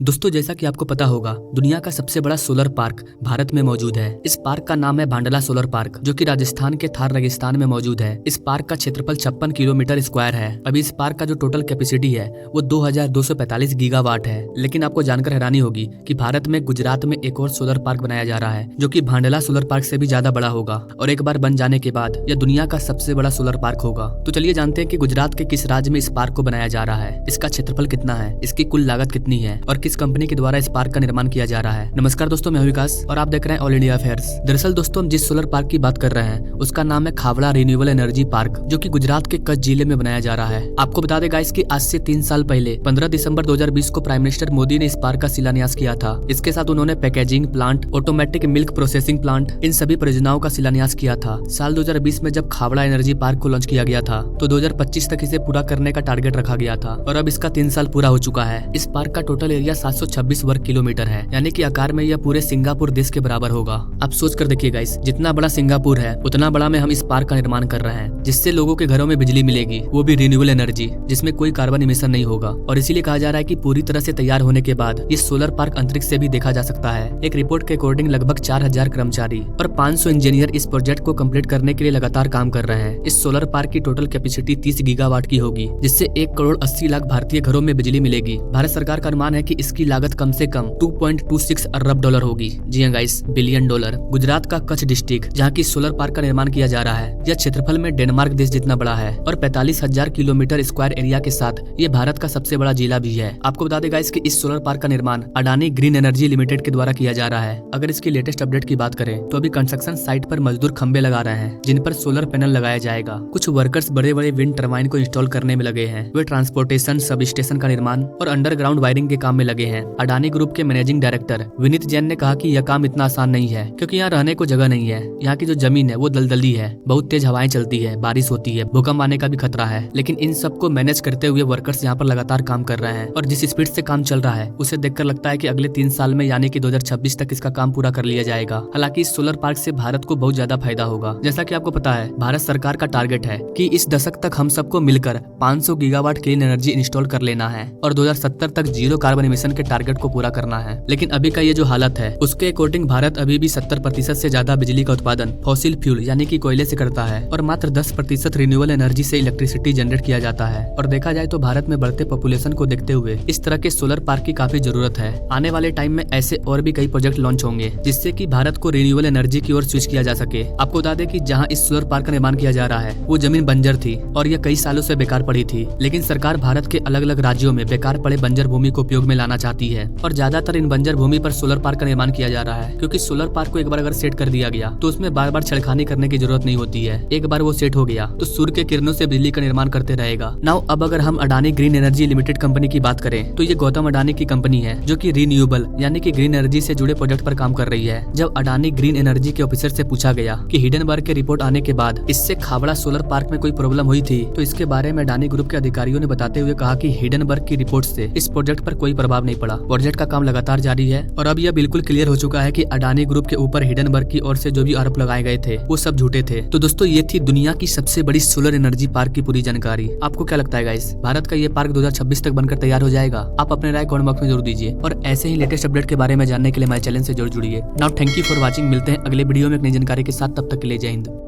दोस्तों जैसा कि आपको पता होगा, दुनिया का सबसे बड़ा सोलर पार्क भारत में मौजूद है। इस पार्क का नाम है भांडला सोलर पार्क, जो कि राजस्थान के थार रेगिस्तान में मौजूद है। इस पार्क का क्षेत्रफल 56 किलोमीटर स्क्वायर है। अभी इस पार्क का जो टोटल कैपेसिटी है वो 2245 गीगावाट है। लेकिन आपको जानकर हैरानी होगी कि भारत में गुजरात में एक और सोलर पार्क बनाया जा रहा है, जो कि भांडला सोलर पार्क से भी ज्यादा बड़ा होगा और एक बार बन जाने के बाद यह दुनिया का सबसे बड़ा सोलर पार्क होगा। तो चलिए जानते हैं कि गुजरात के किस राज्य में इस पार्क को बनाया जा रहा है, इसका क्षेत्रफल कितना है, इसकी कुल लागत कितनी है और किस कंपनी के द्वारा इस पार्क का निर्माण किया जा रहा है। नमस्कार दोस्तों, मैं हूं विकास और आप देख रहे हैं ऑल इंडिया अफेयर्स। दरअसल दोस्तों, हम जिस सोलर पार्क की बात कर रहे हैं उसका नाम है खावड़ा रिन्यूएबल एनर्जी पार्क, जो कि गुजरात के कच्छ जिले में बनाया जा रहा है। आपको बता दें गाइस कि आज से 3 साल पहले 15 दिसंबर 2020 को प्राइम मिनिस्टर मोदी ने इस पार्क का शिलान्यास किया था। इसके साथ उन्होंने packaging plant, automatic milk processing plant, इन सभी परियोजनाओं का शिलान्यास किया था। साल 2020 में जब खावड़ा एनर्जी पार्क को लॉन्च किया गया था तो 2025 तक इसे पूरा करने का टारगेट रखा गया था और अब इसका 3 साल पूरा हो चुका है। इस पार्क का टोटल एरिया 726 वर्ग किलोमीटर है, यानी कि आकार में यह पूरे सिंगापुर देश के बराबर होगा। आप सोच कर देखिए गाइस, जितना बड़ा सिंगापुर है उतना बड़ा में हम इस पार्क का निर्माण कर रहे हैं, जिससे लोगों के घरों में बिजली मिलेगी, वो भी रिन्यूएबल एनर्जी, जिसमें कोई कार्बन इमिशन नहीं होगा। और इसीलिए कहा जा रहा है कि पूरी तरह से तैयार होने के बाद ये सोलर पार्क अंतरिक्ष से भी देखा जा सकता है। एक रिपोर्ट के अकॉर्डिंग लगभग 4000 कर्मचारी और 500 इंजीनियर इस प्रोजेक्ट को कंप्लीट करने के लिए लगातार काम कर रहे हैं। इस सोलर पार्क की टोटल कैपेसिटी 30 गीगावाट की होगी, जिससे 1 करोड़ 80 लाख भारतीय घरों में बिजली मिलेगी। भारत सरकार का अनुमान है कि इसकी लागत कम से कम 2.26 अरब डॉलर होगी। जी हाँ गाइस, बिलियन डॉलर। गुजरात का कच्छ डिस्ट्रिक्ट, जहाँ की सोलर पार्क का निर्माण किया जा रहा है, यह क्षेत्रफल में डेनमार्क देश जितना बड़ा है और 45,000 किलोमीटर स्क्वायर एरिया के साथ ये भारत का सबसे बड़ा जिला भी है। आपको बता दें गाइस कि इस सोलर पार्क का निर्माण अडानी ग्रीन एनर्जी लिमिटेड के द्वारा किया जा रहा है। अगर इसकी लेटेस्ट अपडेट की बात करें तो अभी कंस्ट्रक्शन साइट पर मजदूर खंबे लगा रहे हैं, जिन पर सोलर पैनल लगाया जाएगा। कुछ वर्कर्स बड़े बड़े विंड टर्बाइन को इंस्टॉल करने में लगे हैं। वे ट्रांसपोर्टेशन, सब स्टेशन का निर्माण और अंडरग्राउंड वायरिंग के काम में लगे हैं। अडानी ग्रुप के मैनेजिंग डायरेक्टर विनीत जैन ने कहा कि यह काम इतना आसान नहीं है, क्योंकि यहाँ रहने को जगह नहीं है। यहाँ की जो जमीन है वो दलदली है, बहुत तेज हवाएं चलती है, बारिश होती है, भूकंप आने का भी खतरा है। लेकिन इन सबको मैनेज करते हुए वर्कर्स यहाँ पर लगातार काम कर रहे हैं और जिस स्पीड से काम चल रहा है उसे देखकर लगता है कि अगले 3 साल में यानी कि 2026 तक इसका काम पूरा कर लिया जाएगा। हालांकि इस सोलर पार्क से भारत को बहुत ज्यादा फायदा होगा। जैसा कि आपको पता है, भारत सरकार का टारगेट है कि इस दशक तक हम सबको मिलकर 500 गीगावाट क्लीन एनर्जी इंस्टॉल कर लेना है और 2070 तक 0 कार्बन इमिशन के टारगेट को पूरा करना है। लेकिन अभी का ये जो हालत है उसके अकॉर्डिंग भारत अभी भी 70% से ज्यादा बिजली का उत्पादन फॉसिल फ्यूल यानी कि कोयले से करता है और मात्र 10% रिन्यूएबल एनर्जी से इलेक्ट्रिसिटी जनरेट किया जाता है। और देखा जाए तो भारत में बढ़ते पॉपुलेशन को देखते हुए इस तरह के सोलर पार्क की काफी जरूरत है। आने वाले टाइम में ऐसे और भी कई प्रोजेक्ट लॉन्च होंगे, जिससे कि भारत को रिन्यूएबल एनर्जी की ओर स्विच किया जा सके। आपको बता दें कि जहां इस सोलर पार्क का निर्माण किया जा रहा है वो जमीन बंजर थी और यह कई सालों से बेकार पड़ी थी। लेकिन सरकार भारत के अलग अलग राज्यों में बेकार पड़े बंजर भूमि को उपयोग में लाना चाहती है और ज्यादातर इन बंजर भूमि पर सोलर पार्क का निर्माण किया जा रहा है, क्योंकि सोलर पार्क को एक बार अगर सेट कर दिया गया तो उसमें बार बार छेड़खानी करने की जरूरत नहीं होती है। एक बार वो सेट हो गया तो सूर्य के किरणों से बिजली का निर्माण करते रहेगा। नाउ अब अगर हम Adani green energy limited company की बात करें तो ये गौतम अडानी की कंपनी है, जो कि रिन्यूएबल यानी कि ग्रीन एनर्जी से जुड़े प्रोजेक्ट पर काम कर रही है। जब अडानी ग्रीन एनर्जी के ऑफिसर से पूछा गया कि हिडनबर्ग के रिपोर्ट आने के बाद इससे खावड़ा सोलर पार्क में कोई प्रॉब्लम हुई थी, तो इसके बारे में अडानी ग्रुप के अधिकारियों ने बताते हुए कहा कि हिडनबर्ग की रिपोर्ट से इस प्रोजेक्ट पर कोई प्रभाव नहीं पड़ा। प्रोजेक्ट का काम लगातार जारी है और अब यह बिल्कुल क्लियर हो चुका है कि अडानी ग्रुप के ऊपर हिडनबर्ग की ओर से जो भी आरोप लगाए गए थे वो सब झूठे थे। तो दोस्तों, ये थी दुनिया की सबसे बड़ी सोलर एनर्जी पार्क की पूरी जानकारी। आपको क्या लगता है गाइस, भारत का ये पार्क 2026 तक बनकर तैयार हो जाएगा? आप अपने राय कमेंट बॉक्स में जरूर दीजिए और ऐसे ही लेटेस्ट अपडेट के बारे में जानने के लिए हमारे चैनल से जरूर जुड़िए। Now thank you for watching. मिलते हैं अगले वीडियो में एक नई जानकारी के साथ, तब तक के लिए जय हिंद।